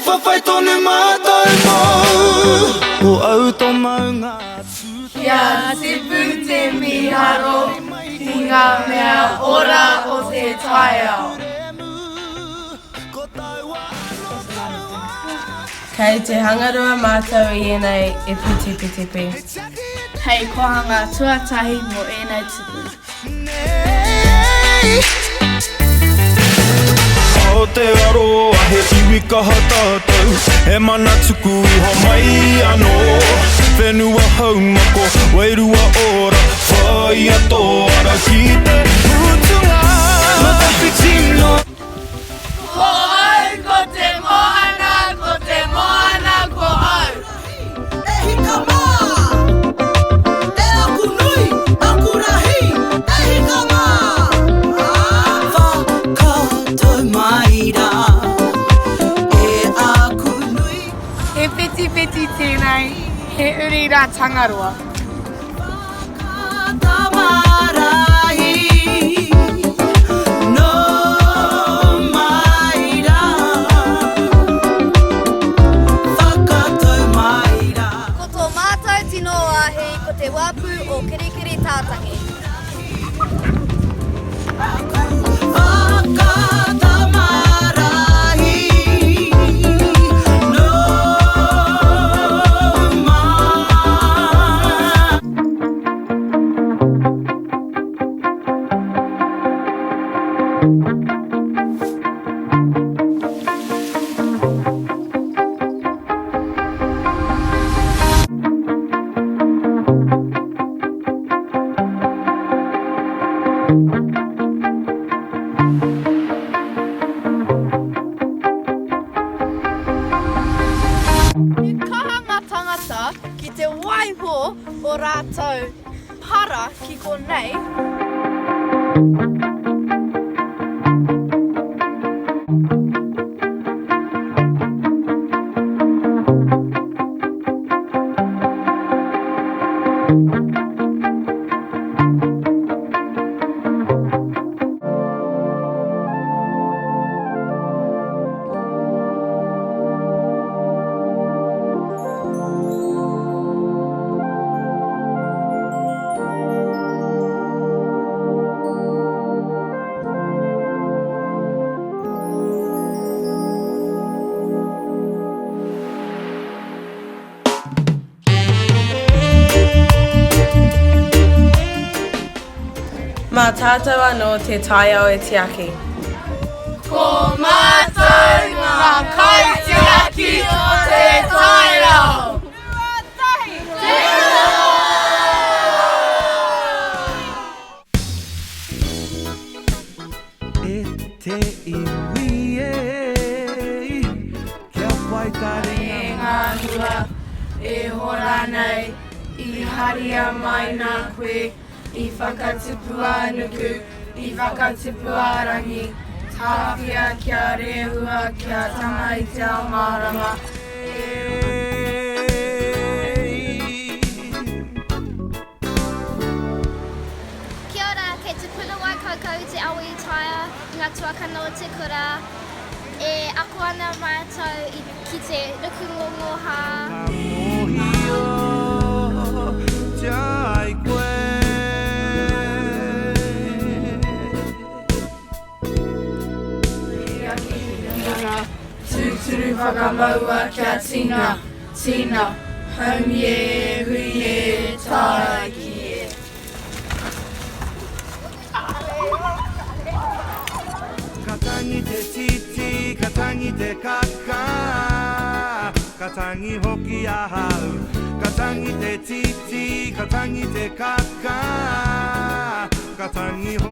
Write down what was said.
whawhai tonu mātou mō o au tō maunga Kia sipu te miharo ki ngā mea ora o te taiao. Kei te hangarua mātou I enei e piti piti pi. Hei kohanga tuatahi mo enei tupu. O te aroa he iwi kaha tātou E mana tuku iho mai anō Whenua haumako, wairua ora Whai ato ara ki te hutunga Matawhi tino Ko au ko te moana, ko te moana ko au. E hika mā, e aku nui, aku rahi, e hika mā. Whakatou mai rā, e aku nui. He peti peti tēnei, he uri rā tangaroa. Whakatou marahi, no mai rā. Whakatou mai rā. Ko tō mātou tino ahi ko te wapu o Kirikiri Tātangi. Whakatou marahi, no mai. He kaha ngā tangata ki te waiho o rātou para ki konei. Mā tātou anō te taiao e tiaki. Ko Mātou ngā kaitiaki o te taiao. E te iwi e Kia whai taringa E ngā hua e hora nei I haria mai nā koe I whakatupu anuku I whakatupu arangi Tāwhia kia rehua kia tanga I te ao marama Kia ora, kei te puna wai kaukau te awa I taia, ngā tuakana o te kura. E ako ana mātou ki te rukungongoha. Mohio Jai koe Tūturu whakamaua kia tina, tina, haumie, huie, tākie. Katangi te titi, katangi te kaka Katangi hoki ahau Katangi te titi, katangi te kaka Katangi hoki